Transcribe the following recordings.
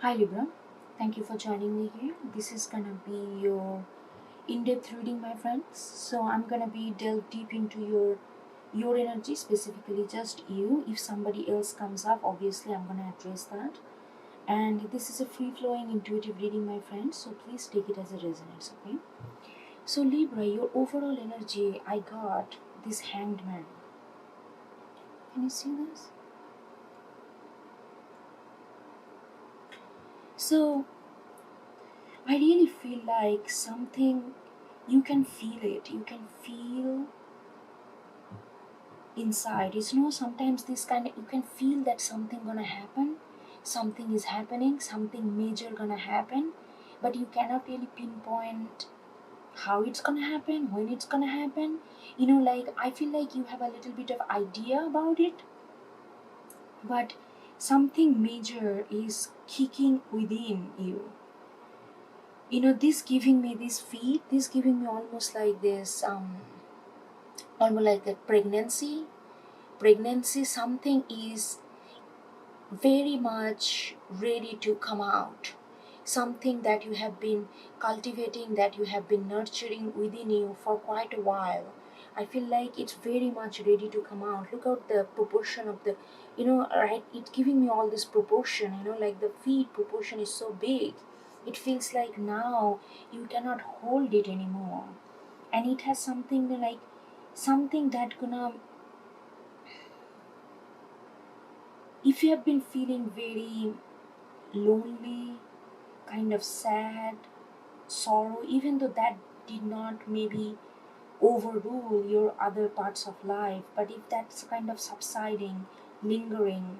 Hi Libra, thank you for joining me here. This is gonna be your in-depth reading, my friends. So I'm gonna be delve deep into your energy, specifically just you. If somebody else comes up, obviously I'm gonna address that. And this is a free-flowing intuitive reading, my friends. So please take it as a resonance, okay? So Libra, your overall energy, I got this Hanged Man. Can you see this? So I really feel like something, you can feel it. You can feel inside. It's sometimes this kind of, you can feel that something gonna happen, something is happening, something major gonna happen, but you cannot really pinpoint how it's gonna happen, when it's gonna happen. Like I feel like you have a little bit of idea about it, but something major is kicking within you. This giving me this feed, this giving me almost like this almost like a pregnancy. Something is very much ready to come out, something that you have been cultivating, that you have been nurturing within you for quite a while. I feel like it's very much ready to come out. Look at the proportion of the, right, it's giving me all this proportion, like the feed proportion is so big. It feels like now you cannot hold it anymore, and it has something like something that gonna, if you have been feeling very lonely, kind of sad, sorrow, even though that did not maybe overrule your other parts of life, but if that's kind of subsiding, lingering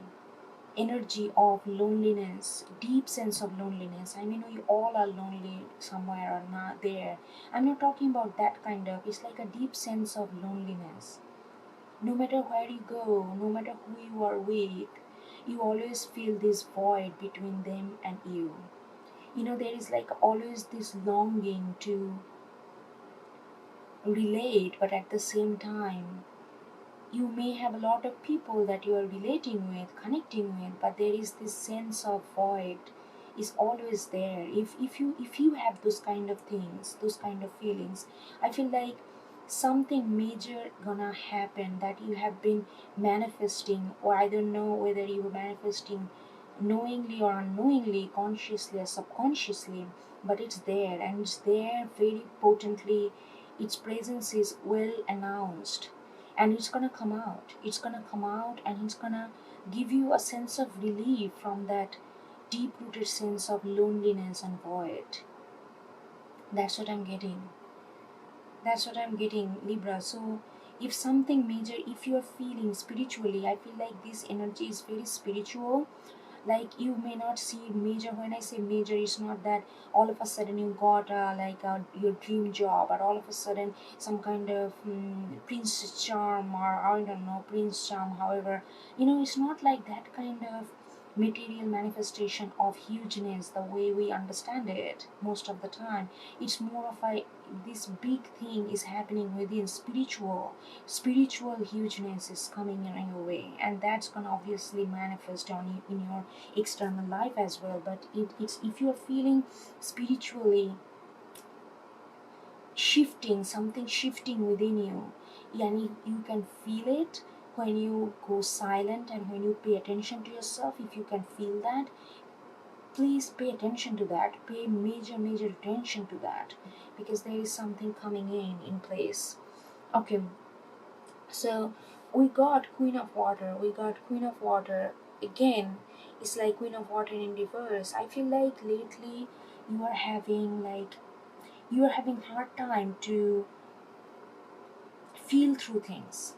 energy of loneliness, deep sense of loneliness. I mean, we all are lonely somewhere or not there. I'm not talking about that kind of, it's like a deep sense of loneliness. No matter where you go, no matter who you are with, you always feel this void between them and you. There is like always this longing to relate, but at the same time you may have a lot of people that you are relating with, connecting with, but there is this sense of void is always there. If you have those kind of things, those kind of feelings, I feel like something major gonna happen that you have been manifesting, or I don't know whether you were manifesting knowingly or unknowingly, consciously or subconsciously, but it's there, and it's there very potently. Its presence is well announced, and it's gonna come out. It's gonna come out, and it's gonna give you a sense of relief from that deep rooted sense of loneliness and void. That's what I'm getting. That's what I'm getting, Libra. So if something major, if you're feeling spiritually, I feel like this energy is very spiritual. Like you may not see major. When I say major, it's not that all of a sudden you got your dream job, or all of a sudden some kind of prince charm, or I don't know, prince charm, however, it's not like that kind of material manifestation of hugeness the way we understand it most of the time. It's more of a, this big thing is happening within. Spiritual hugeness is coming in your way, and that's gonna obviously manifest on you in your external life as well. But it's, if you're feeling spiritually shifting, something shifting within you, and you can feel it when you go silent and when you pay attention to yourself. If you can feel that, please pay attention to that, pay major attention to that, because there is something coming in place. Okay, so we got Queen of Water. We got Queen of Water again. It's like Queen of Water in reverse. I feel like lately you are having like, you are having hard time to feel through things,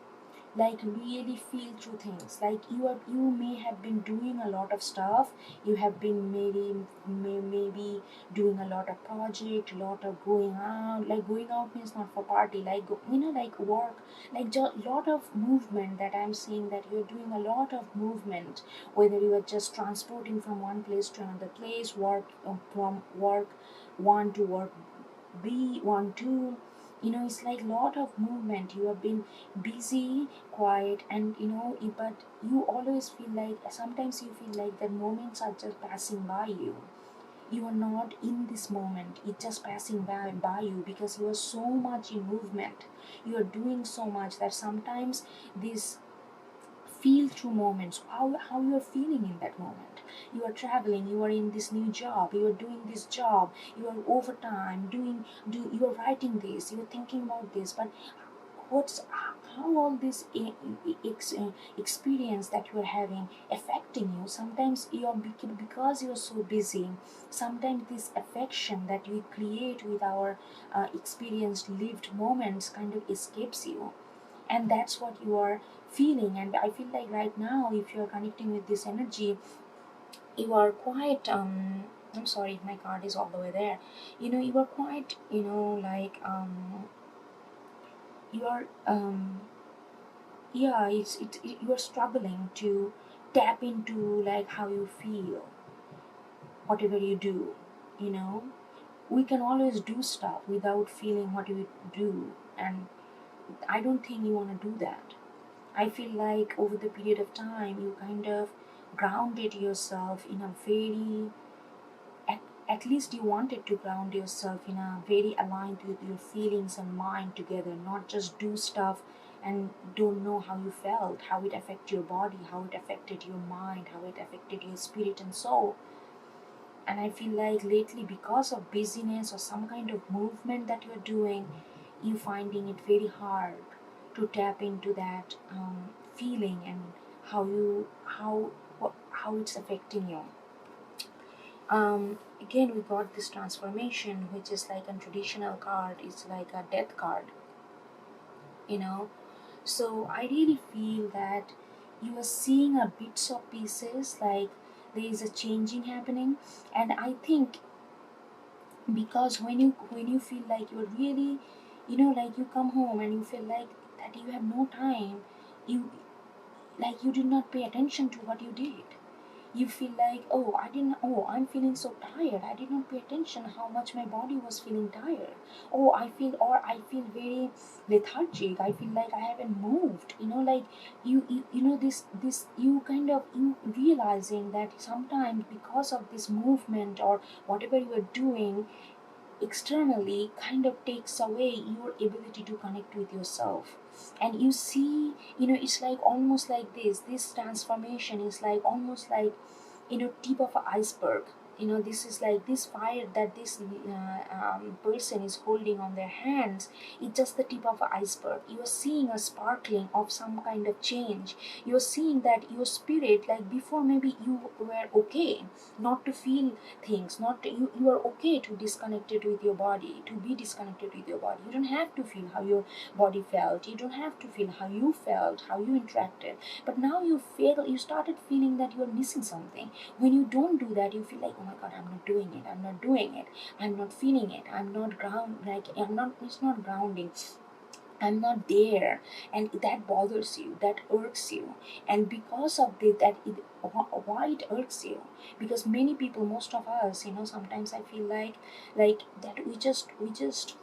like really feel through things. Like you may have been doing a lot of stuff. You have been maybe doing a lot of project, a lot of going out. Like going out means not for party, like like work, like just lot of movement. That I'm seeing that you're doing a lot of movement, whether you are just transporting from one place to another place, work from work one to work B, one, two. It's like a lot of movement. You have been busy, quiet, and but you always feel like, sometimes you feel like that moments are just passing by you. You are not in this moment, it's just passing by you, because you are so much in movement. You are doing so much that sometimes these feel through moments, how you are feeling in that moment. You are traveling, you are in this new job, you are doing this job, you are overtime you are writing this, you are thinking about this, but what's how all this experience that you are having affecting you. Sometimes you are, because you are so busy, sometimes this affection that we create with our experienced lived moments kind of escapes you, and that's what you are feeling. And I feel like right now, if you are connecting with this energy, you are quite I'm sorry if my card is all the way there. You are quite, like, you are yeah, you are struggling to tap into like how you feel, whatever you do. you know we can always do stuff without feeling what we do, and I don't think you want to do that. I feel like over the period of time, you kind of grounded yourself in a very, at, at least you wanted to ground yourself in a very aligned with your feelings and mind together, not just do stuff and don't know how you felt, how it affected your body, how it affected your mind, how it affected your spirit and soul. And I feel like lately, because of busyness or some kind of movement that you're doing, you finding it very hard to tap into that feeling, and how it's affecting you. Again, we got this transformation, which is like a traditional card. It's like a death card, you know. So I really feel that you are seeing a bits of pieces, like there is a changing happening. And I think, because when you feel like you're really, like you come home and you feel like that you have no time, you like you did not pay attention to what you did. You feel like, I'm feeling so tired, I did not pay attention how much my body was feeling tired. I feel very lethargic, I feel like I haven't moved, like this you kind of, you realizing that sometimes, because of this movement or whatever you are doing externally, kind of takes away your ability to connect with yourself. And you see, it's like almost like this transformation is like almost like, tip of an iceberg. This is like this fire that this person is holding on their hands. It's just the tip of an iceberg. You are seeing a sparkling of some kind of change. You are seeing that your spirit, like before, maybe you were okay not to feel things, not to, you are okay to disconnect it with your body, to be disconnected with your body. You don't have to feel how your body felt, you don't have to feel how you felt, how you interacted. But now you started feeling that you are missing something. When you don't do that, you feel like, oh my god, I'm not doing it, I'm not doing it, I'm not feeling it, I'm not ground, like I'm not, it's not grounding, I'm not there. And that bothers you, that irks you. And because of this, why it irks you? Because many people, most of us, sometimes I feel like that we just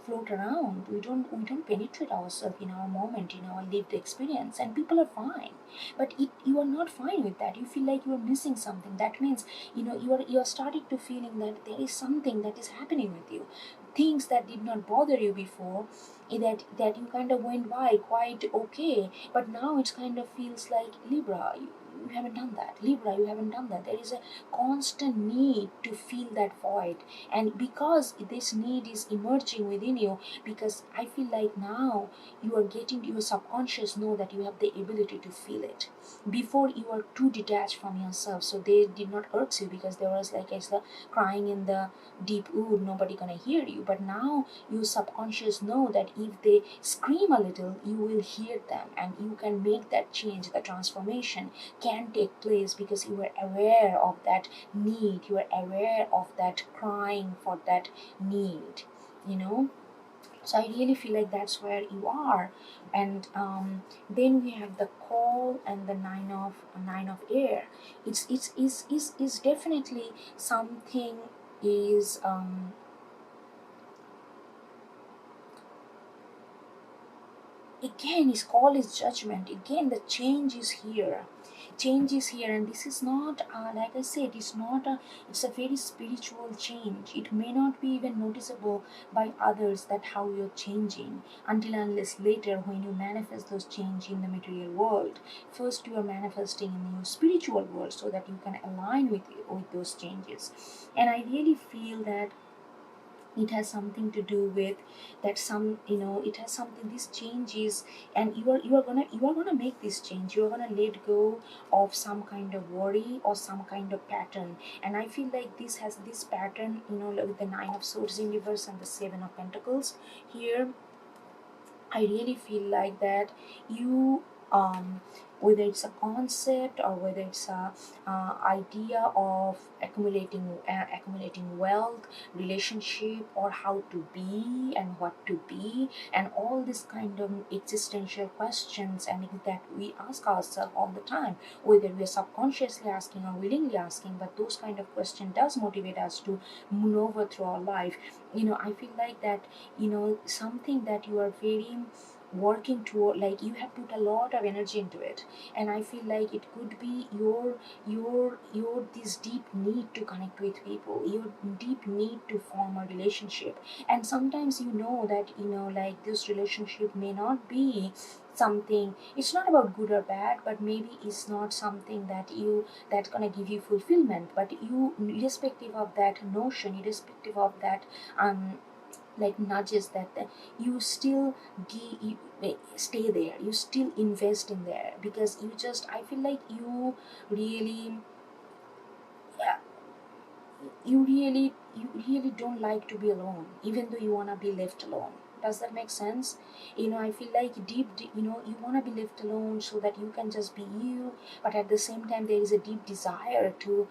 float around. We don't penetrate ourselves in our moment, in our lived experience, and people are fine. But you are not fine with that. You feel like you are missing something. That means, you are starting to feeling that there is something that is happening with you. Things that did not bother you before, that you kind of went by quite okay, but now it's kind of feels like, Libra, you haven't done that. Libra, you haven't done that. There is a constant need to fill that void. And because this need is emerging within you, because I feel like now you are getting your subconscious know that you have the ability to feel it. Before, you are too detached from yourself, so they did not irk you, because there was like, it's the crying in the deep wood, nobody gonna hear you. But now your subconscious know that if they scream a little, you will hear them, and you can make that change. The transformation can take place because you are aware of that need, you are aware of that crying for that need, you know so I really feel like that's where you are. And then we have the call and the nine of air. It's definitely something is again, his call is judgment. Again, the change is here. Change is here, and this is not, like I said, it's a very spiritual change. It may not be even noticeable by others that how you're changing, until unless later when you manifest those change in the material world. First, you are manifesting in your spiritual world so that you can align with those changes. And I really feel that it has something to do with that, some, it has something, this change is, and you are gonna make this change. You are gonna let go of some kind of worry or some kind of pattern. And I feel like this has this pattern, like with the Nine of Swords in reverse and the Seven of Pentacles here. I really feel like that you, whether it's a concept or whether it's a idea of accumulating wealth, relationship, or how to be and what to be, and all this kind of existential questions and that we ask ourselves all the time, whether we are subconsciously asking or willingly asking, but those kind of question does motivate us to move over through our life. I feel like that, something that you are very working toward, like you have put a lot of energy into it. And I feel like it could be your this deep need to connect with people, your deep need to form a relationship. And sometimes that like this relationship may not be something, it's not about good or bad, but maybe it's not something that's gonna give you fulfillment. But you, irrespective of that notion, irrespective of that, like nudges that you still stay there, you still invest in there, because I feel like you really, yeah, you really don't like to be alone, even though you want to be left alone. Does that make sense? I feel like deep, you want to be left alone so that you can just be you, but at the same time there is a deep desire to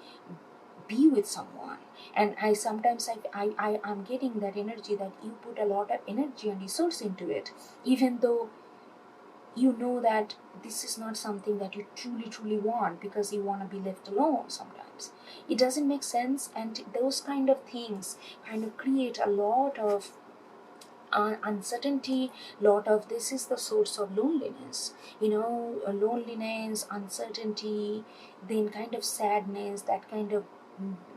be with someone. And I sometimes I'm getting that energy that you put a lot of energy and resource into it, even though you know that this is not something that you truly want, because you want to be left alone. Sometimes it doesn't make sense, and those kind of things kind of create a lot of uncertainty. Lot of this is the source of loneliness, loneliness, uncertainty, then kind of sadness, that kind of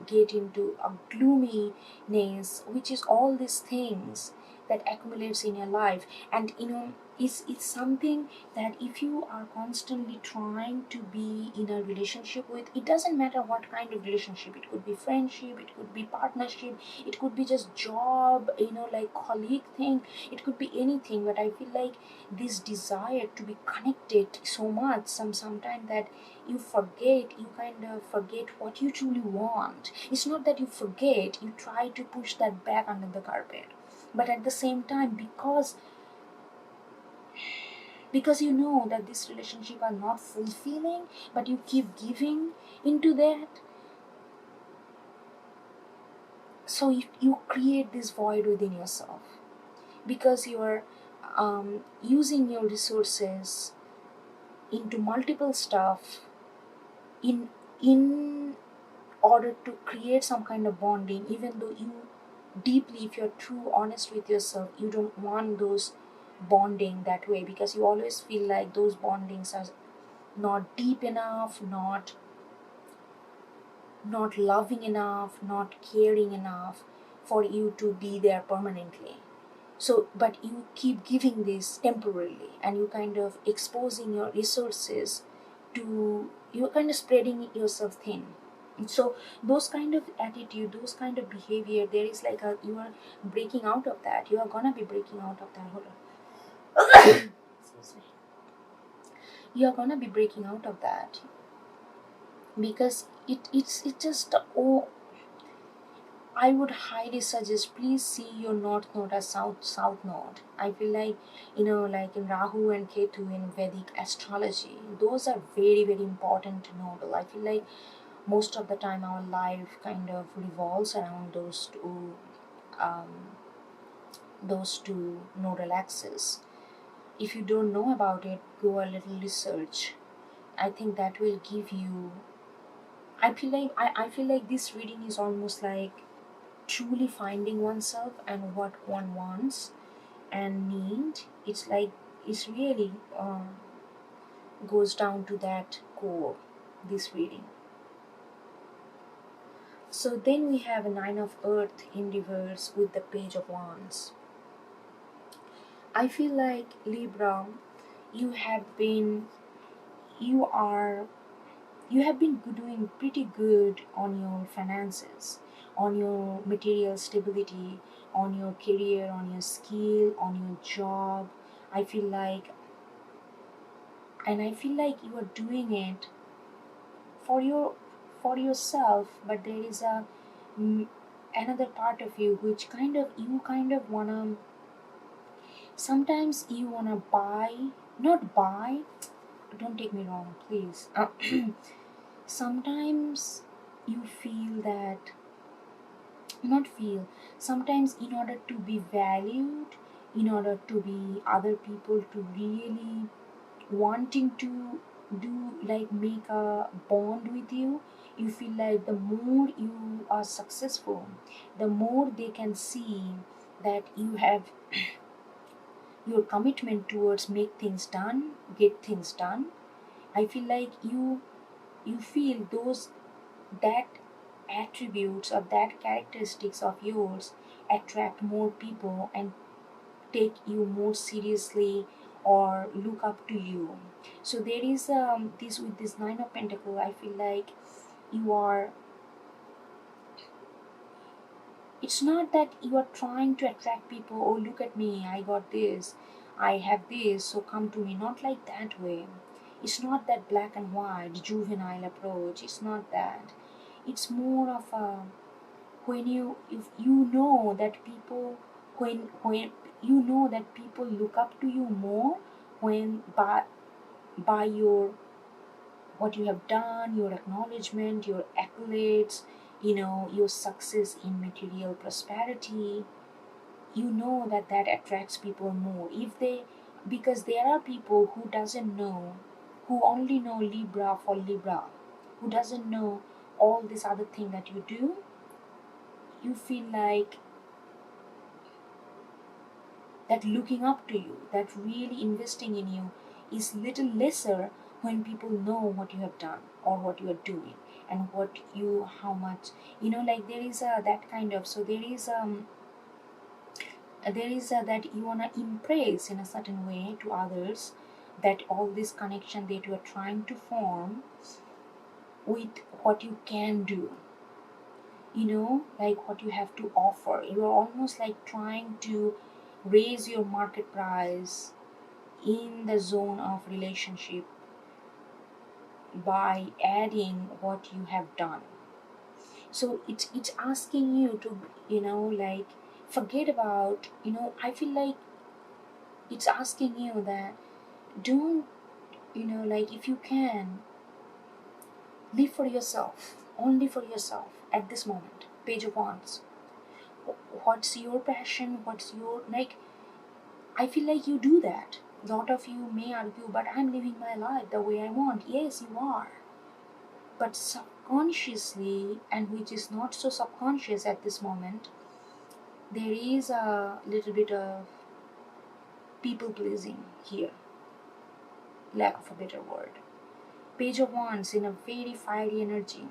get into a gloominess, which is all these things that accumulates in your life. And it's something that if you are constantly trying to be in a relationship with, it doesn't matter what kind of relationship, it could be friendship, it could be partnership, it could be just job, like colleague thing, it could be anything. But I feel like this desire to be connected so much, sometimes that you kind of forget what you truly want. It's not that you forget, you try to push that back under the carpet. But at the same time, because you know that this relationship are not fulfilling, but you keep giving into that, so you create this void within yourself, because you are using your resources into multiple stuff in order to create some kind of bonding, even though you deeply, if you're true honest with yourself, you don't want those bonding that way, because you always feel like those bondings are not deep enough, not loving enough, not caring enough for you to be there permanently. So but you keep giving this temporarily, and you kind of exposing your resources to, you're kind of spreading yourself thin. So those kind of attitude, those kind of behavior, there is like you are breaking out of that, you are gonna be breaking out of that. Hold on. Excuse me. You are gonna be breaking out of that, because it's just, oh, I would highly suggest, please see your north node as south node. I feel like, like in Rahu and Ketu in Vedic astrology, those are very important to know. I feel like most of the time our life kind of revolves around um, those two nodal axes. If you don't know about it, go a little research. I think that will give you. I feel like this reading is almost like truly finding oneself and what one wants and need. It's like it's really goes down to that core, this reading. So then we have a Nine of Earth in reverse with the Page of Wands. I feel like Libra, you have been you are you have been doing pretty good on your finances, on your material stability, on your career, on your skill, on your job. I feel like, and I feel like you are doing it for your for yourself, but there is a mm, another part of you which kind of wanna, sometimes you wanna buy, not buy, don't take me wrong please. Sometimes you feel that, not feel, sometimes in order to be valued, in order to be other people to really wanting to do, like make a bond with you, you feel like the more you are successful, the more they can see that you have your commitment towards make things done, get things done. I feel like you feel those, that attributes or that characteristics of yours attract more people and take you more seriously or look up to you. So there is this, with this Nine of Pentacles, I feel like you are, it's not that you are trying to attract people, oh look at me, I got this, I have this, so come to me, not like that way. It's not that black and white juvenile approach, it's not that. It's more of a, when you, if you know that people, when you know that people look up to you more when by your, what you have done, your acknowledgement, your accolades, your success in material prosperity, you know that that attracts people more. If they, because there are people who doesn't know, who only know Libra for Libra, who doesn't know all this other thing that you do, you feel like that looking up to you, that really investing in you is little lesser when people know what you have done or what you are doing and what you, how much, like there is a that kind of, so there is a that you wanna impress in a certain way to others, that all this connection that you are trying to form with what you can do, like what you have to offer. You are almost like trying to raise your market price in the zone of relationship by adding what you have done. So it's asking you to, like forget about, I feel like it's asking you that don't, like if you can, live for yourself, only for yourself at this moment. Page of Wands. What's your passion? What's your, like, I feel like you do that. A lot of you may argue, but I'm living my life the way I want. Yes, you are. But subconsciously, and which is not so subconscious at this moment, there is a little bit of people pleasing here, lack of a better word. Page of Wands in a very fiery energy,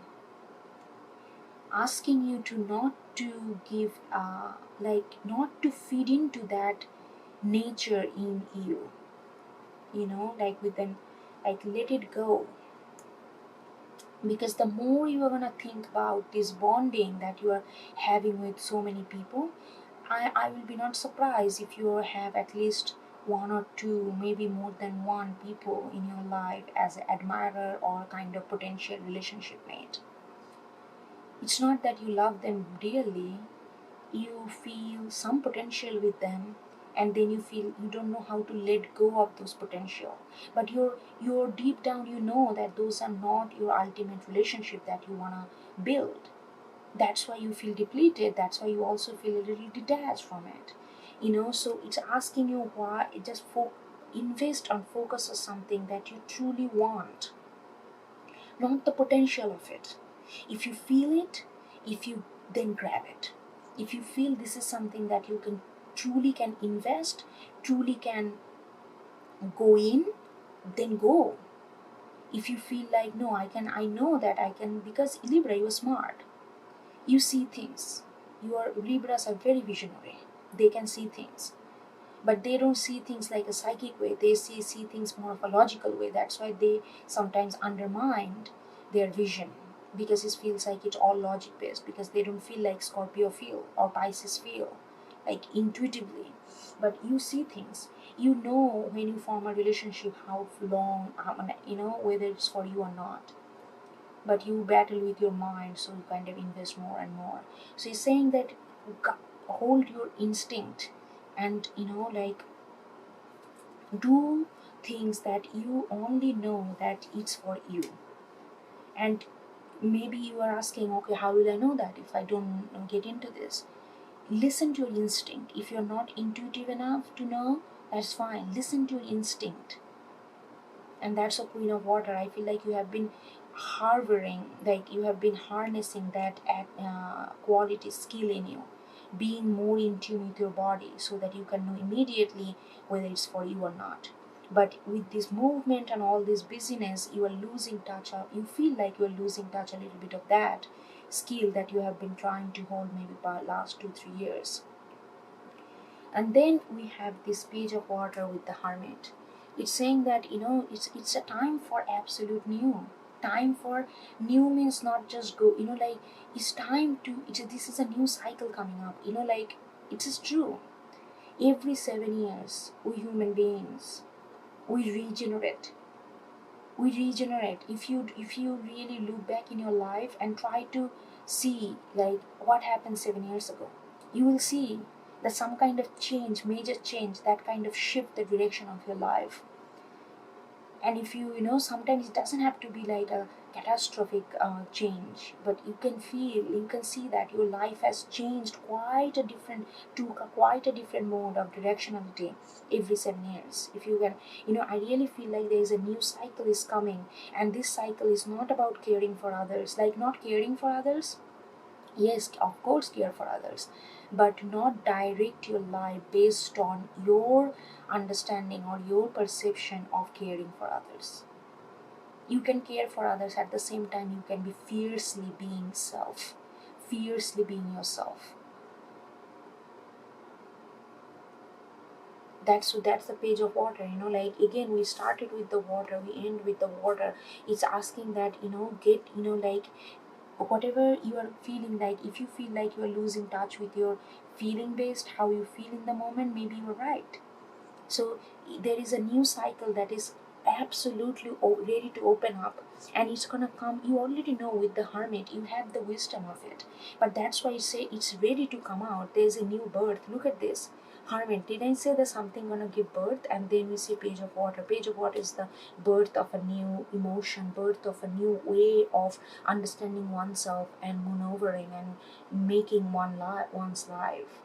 asking you to not to give, like not to feed into that nature in you, like with them, like let it go. Because the more you are going to think about this bonding that you are having with so many people, I will be not surprised if you have at least one or two, maybe more than one people in your life as an admirer or kind of potential relationship mate. It's not that you love them dearly, you feel some potential with them, and then you feel you don't know how to let go of those potential, but you're deep down, you know that those are not your ultimate relationship that you want to build. That's why you feel depleted, that's why you also feel a little detached from it. So it's asking you why it just invest and focus on something that you truly want, not the potential of it. If you feel it, if you then grab it. If you feel this is something that you can truly can invest, truly can go in, then go. If you feel like, no, I know that I can, because Libra, you're smart, you see things. Your Libras are very visionary, they can see things, but they don't see things like a psychic way, they see things more of a logical way. That's why they sometimes undermine their vision, because it feels like it's all logic based, because they don't feel like Scorpio feel or Pisces feel, like intuitively. But you see things, you know when you form a relationship how long, whether it's for you or not, but you battle with your mind, so you kind of invest more and more. So he's saying that hold your instinct, and like do things that you only know that it's for you. And maybe you are asking, okay, how will I know that if I don't get into this? Listen to your instinct. If you're not intuitive enough to know, that's fine, listen to your instinct. And that's a Queen of Water. I feel like you have been harboring, like you have been harnessing that quality, skill in you, being more in tune with your body, so that you can know immediately whether it's for you or not. But with this movement and all this busyness, you are losing touch of, you feel like you are losing touch a little bit of that skill that you have been trying to hold maybe by last 2-3 years. And then we have this Page of Water with the Hermit. It's saying that it's a time for absolute new. Time for new means not just go, like it's time to, this is a new cycle coming up, like it is true. Every 7 years, we human beings, we regenerate. If you really look back in your life and try to see like what happened 7 years ago, you will see that some kind of change, major change, that kind of shift the direction of your life. And if sometimes it doesn't have to be like a catastrophic change, but you can see that your life has changed quite a different mode of directionality every 7 years. If you can, I really feel like there is a new cycle is coming, and this cycle is not about caring for others, like not caring for others. Yes, of course, care for others, but not direct your life based on your understanding or your perception of caring for others. You can care for others, at the same time you can be fiercely being self, fiercely being yourself. That's the Page of Water. Like again, we started with the water, we end with the water. It's asking that get, like whatever you are feeling, like if you feel like you are losing touch with your feeling based, how you feel in the moment, maybe you are right. So there is a new cycle that is absolutely ready to open up, and it's gonna come. You already know with the Hermit, you have the wisdom of it, but that's why I say it's ready to come out. There's a new birth. Look at this Hermit. Did I say there's something gonna give birth? And then we see Page of Water. Page of Water is the birth of a new emotion, birth of a new way of understanding oneself and maneuvering and making one's life.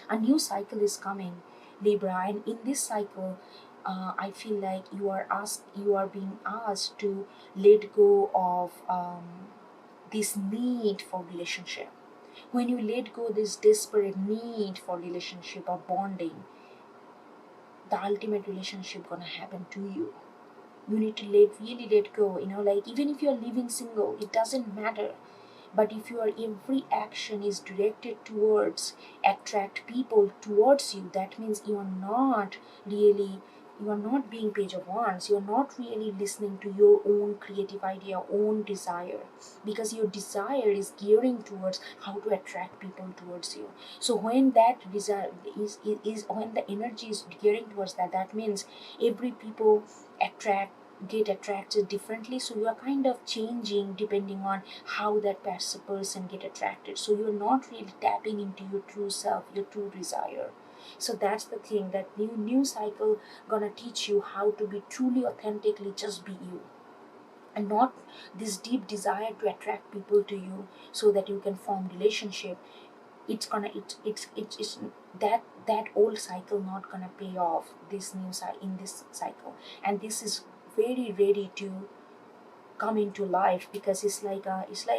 A new cycle is coming, Libra, and in this cycle, I feel like you are being asked to let go of this need for relationship. When you let go this desperate need for relationship or bonding, the ultimate relationship gonna happen to you. You need to really let go. Like even if you're living single, it doesn't matter. But if your every action is directed towards attract people towards you, that means you are not being Page of Wands. You are not really listening to your own creative idea, own desire, because your desire is gearing towards how to attract people towards you. So when that desire is when the energy is gearing towards that, that means every people get attracted differently. So you are kind of changing depending on how that person get attracted. So you're not really tapping into your true self, your true desire. So that's the thing, that new cycle gonna teach you how to be truly authentically just be you, and not this deep desire to attract people to you so that you can form relationship. It's that old cycle not gonna pay off this new in this cycle. And this is very ready to come into life, because it's like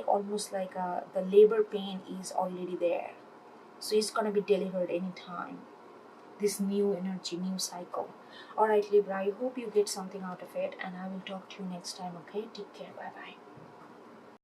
almost like the labor pain is already there, so it's gonna be delivered anytime. This new energy, new cycle. Alright, Libra, I hope you get something out of it, and I will talk to you next time. Okay, take care. Bye bye.